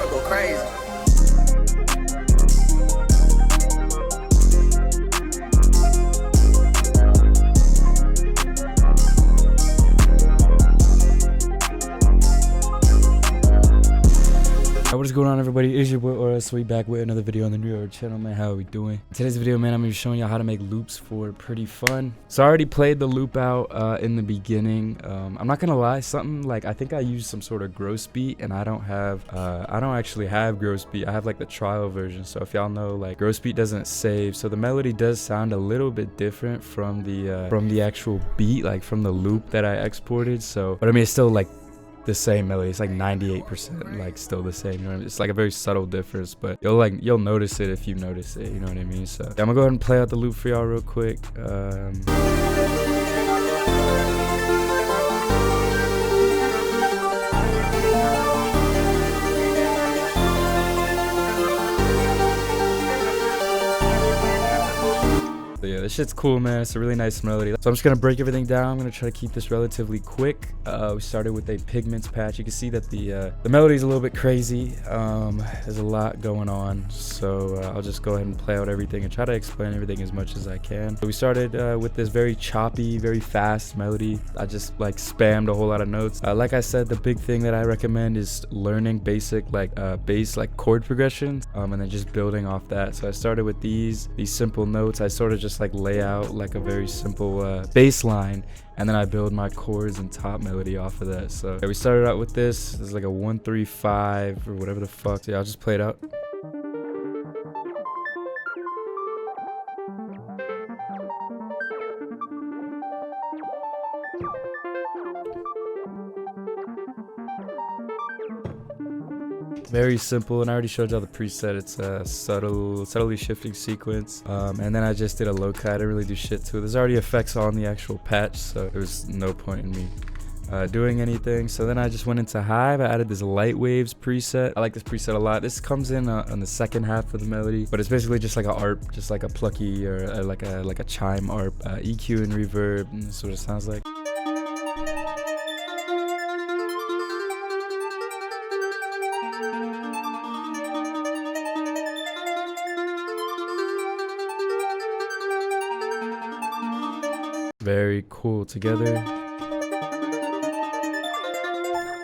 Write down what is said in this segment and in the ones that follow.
I'll go crazy. What is going on, everybody? It's your boy Ora, so we back with another video on the New York channel, man. How are we doing? In today's video, man, I'm gonna be showing y'all how to make loops for Pretty Fun. So I already played the loop out in the beginning. I'm not gonna lie, something like I think I used some sort of gross beat, and I don't actually have gross beat. I have like the trial version. So if y'all know, like, gross beat doesn't save, so the melody does sound a little bit different from the actual beat, like from the loop that I exported. So, but I mean, it's still like the same melody. It's like 98% like still the same, you know what I mean? It's like a very subtle difference, but you'll notice it if you notice it, you know what I mean? So yeah, I'm gonna go ahead and play out the loop for y'all real quick. So yeah, this shit's cool, man. It's a really nice melody. So I'm just gonna break everything down. I'm gonna try to keep this relatively quick. We started with a pigments patch. You can see that the melody is a little bit crazy. There's a lot going on, so I'll just go ahead and play out everything and try to explain everything as much as I can. So we started with this very choppy, very fast melody. I just like spammed a whole lot of notes. Like I said, the big thing that I recommend is learning basic bass like chord progressions, and then just building off that. So I started with these simple notes. I sort of just like lay out like a very simple bass line, and then I build my chords and top melody off of that. So yeah, we started out with this. This is like a 1-3-5 or whatever the fuck. So yeah, I'll just play it out. Very simple, and I already showed y'all the preset. It's a subtly shifting sequence, and then I just did a low cut. I didn't really do shit to it. There's already effects on the actual patch, so there was no point in me doing anything. So then I just went into Hive. I added this light waves preset. I like this preset a lot. This comes in on the second half of the melody, but it's basically just like a ARP, just like a plucky or like a chime ARP, EQ and reverb, and that's what it sounds like. Very cool together.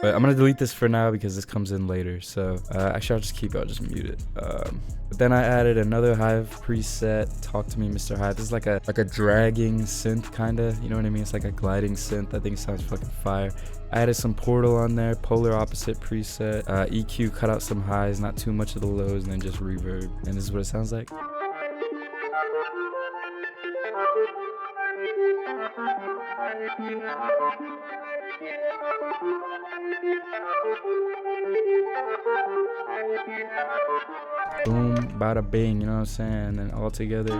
But I'm gonna delete this for now because this comes in later. So actually I'll just keep it, I'll just mute it. But then I added another Hive preset, Talk to Me Mr. Hive. This is like a dragging synth kinda, you know what I mean? It's like a gliding synth. I think it sounds fucking fire. I added some Portal on there, polar opposite preset, EQ, cut out some highs, not too much of the lows, and then just reverb. And this is what it sounds like. Boom, bada bing, you know what I'm saying? And then all together.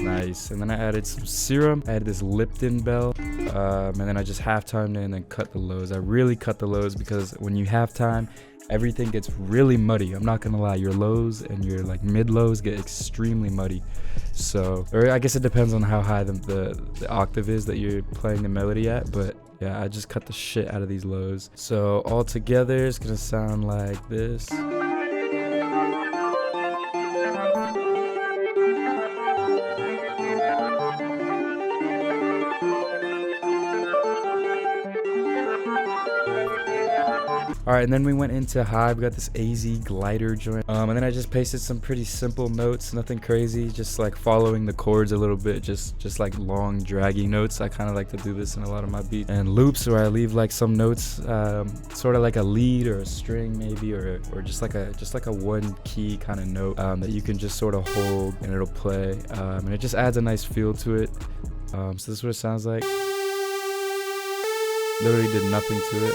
Nice. And then I added some serum. I added this Lipton bell, and then I just halftimed it and then cut the lows. I really cut the lows because when you halftime, everything gets really muddy. I'm not gonna lie, your lows and your like mid lows get extremely muddy. So, or I guess it depends on how high the octave is that you're playing the melody at, but yeah, I just cut the shit out of these lows. So all together it's gonna sound like this. Alright, and then we went into Hive. We got this AZ glider joint. And then I just pasted some pretty simple notes, nothing crazy, just like following the chords a little bit, just like long draggy notes. I kind of like to do this in a lot of my beats. And loops where I leave like some notes, sort of like a lead or a string maybe, or just like a one key kind of note that you can just sort of hold and it'll play. And it just adds a nice feel to it. So this is what it sounds like. Literally did nothing to it.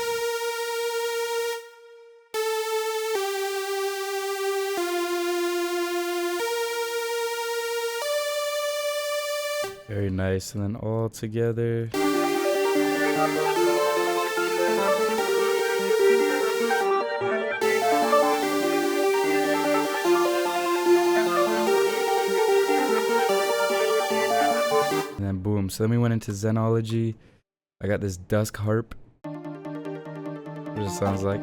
Very nice. And then all together. And then boom. So then we went into Zenology. I got this dusk harp. What it sounds like.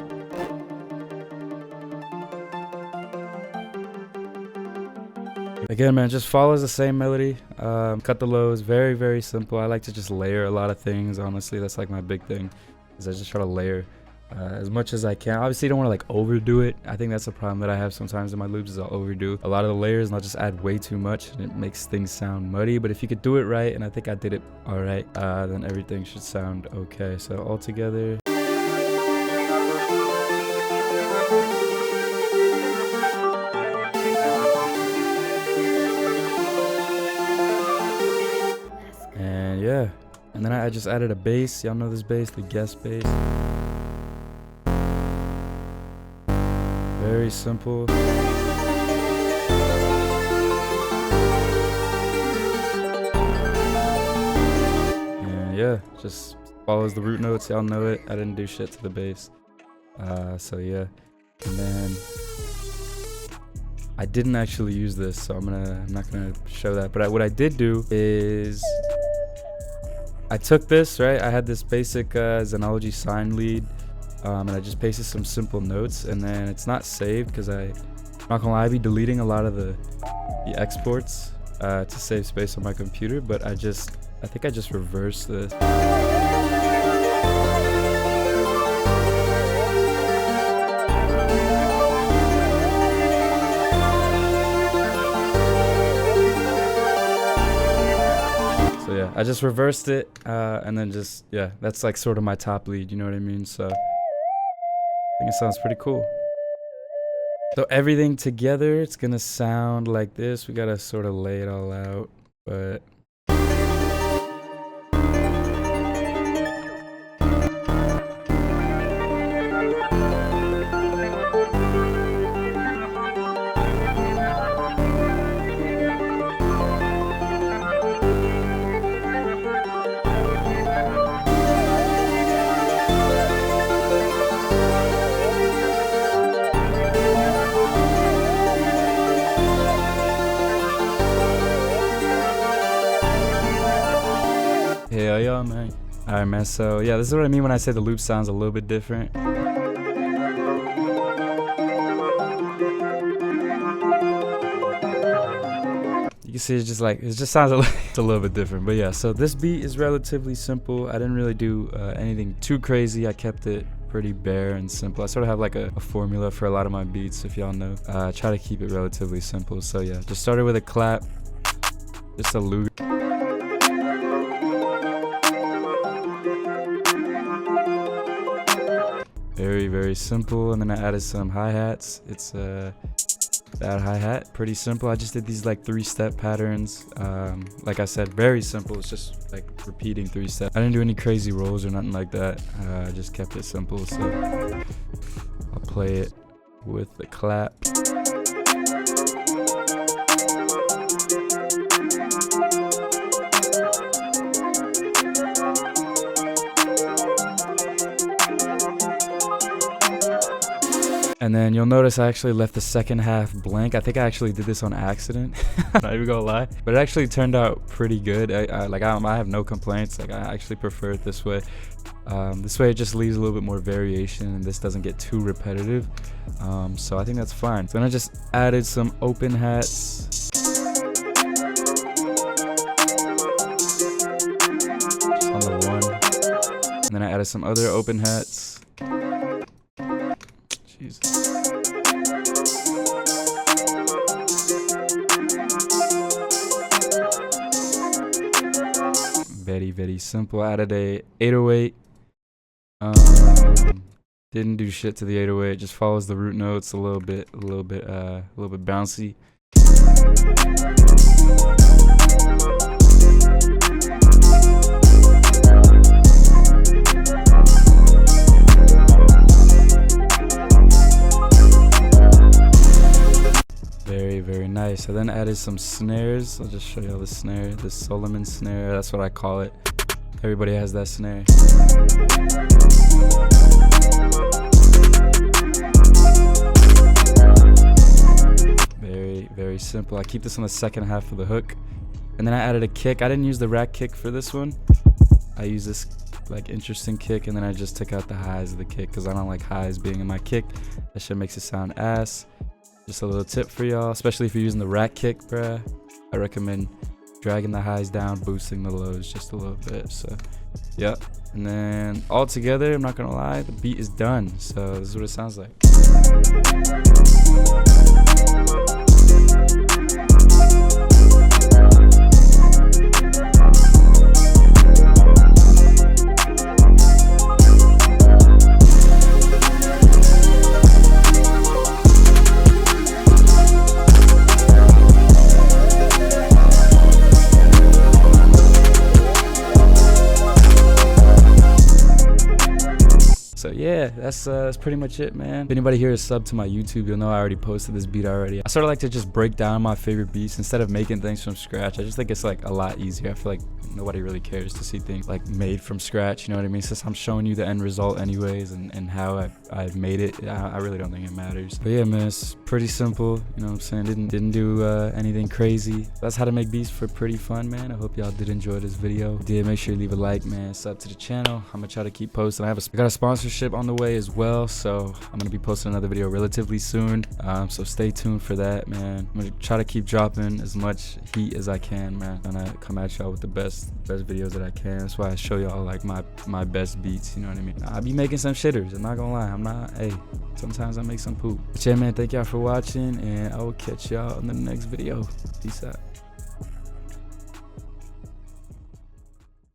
Again, man, just follows the same melody. Cut the lows, very, very simple. I like to just layer a lot of things. Honestly, that's like my big thing, is I just try to layer as much as I can. Obviously, you don't want to like overdo it. I think that's a problem that I have sometimes in my loops, is I'll overdo a lot of the layers and I'll just add way too much and it makes things sound muddy. But if you could do it right, and I think I did it all right, then everything should sound okay. So all together. And yeah, and then I just added a bass. Y'all know this bass, the guest bass. Very simple. And yeah, just follows the root notes. Y'all know it. I didn't do shit to the bass. So yeah, and then I didn't actually use this, so I'm not gonna show that. But what I did do is I took this, right? I had this basic Zenology sine lead, and I just pasted some simple notes, and then it's not saved because I'm not gonna lie, I be deleting a lot of the exports to save space on my computer. But I think I just reversed this. So yeah, I just reversed it, and then just, yeah, that's like sort of my top lead, you know what I mean? So I think it sounds pretty cool. So everything together, it's gonna sound like this. We gotta sort of lay it all out, but hell yeah, man. Alright, man, so yeah, this is what I mean when I say the loop sounds a little bit different. You can see it just sounds a little bit different. But yeah, so this beat is relatively simple. I didn't really do anything too crazy. I kept it pretty bare and simple. I sort of have like a formula for a lot of my beats, if y'all know. I try to keep it relatively simple. So yeah, just started with a clap, just a loop. Very, very simple. And then I added some hi-hats. It's that hi-hat, pretty simple. I just did these like 3-step patterns. Like I said, very simple. It's just like repeating 3 steps. I didn't do any crazy rolls or nothing like that. I just kept it simple. So I'll play it with the clap. And then you'll notice I actually left the second half blank. I think I actually did this on accident. I'm not even gonna lie, but it actually turned out pretty good. I have no complaints. Like, I actually prefer it this way. This way it just leaves a little bit more variation, and this doesn't get too repetitive. So I think that's fine. So then I just added some open hats. Just on the one. And then I added some other open hats. Jesus. Very, very simple. I added a 808. Didn't do shit to the 808. Just follows the root notes a little bit bouncy. Very, very nice. I then added some snares. I'll just show you all the snare. The Solomon snare, that's what I call it. Everybody has that snare. Very, very simple. I keep this on the second half of the hook. And then I added a kick. I didn't use the rack kick for this one. I used this like interesting kick, and then I just took out the highs of the kick because I don't like highs being in my kick. That shit makes it sound ass. Just a little tip for y'all, especially if you're using the rack kick, bruh. I recommend dragging the highs down, boosting the lows just a little bit. So yep. And then all together, I'm not gonna lie, the beat is done. So this is what it sounds like. So yeah, that's pretty much it, man. If anybody here is subbed to my YouTube, you'll know I already posted this beat already. I sort of like to just break down my favorite beats instead of making things from scratch. I just think it's like a lot easier. I feel like nobody really cares to see things like made from scratch, you know what I mean? Since I'm showing you the end result anyways, and how I've made it, I really don't think it matters. But yeah, man, it's pretty simple, you know what I'm saying? Didn't do anything crazy. That's how to make beats for Pretty Fun, man. I hope y'all did enjoy this video. If you did, make sure you leave a like, man. Sub to the channel. I'm gonna try to keep posting. I got a sponsorship on the way as well, so I'm gonna be posting another video relatively soon. So stay tuned for that, man. I'm gonna try to keep dropping as much heat as I can, man. I'm gonna come at y'all with the best videos that I can. That's why I show y'all like my best beats, you know what I mean? I be making some shitters, I'm not gonna lie. I'm not, hey, sometimes I make some poop. But yeah, man, thank y'all for watching, and I will catch y'all in the next video. Peace out.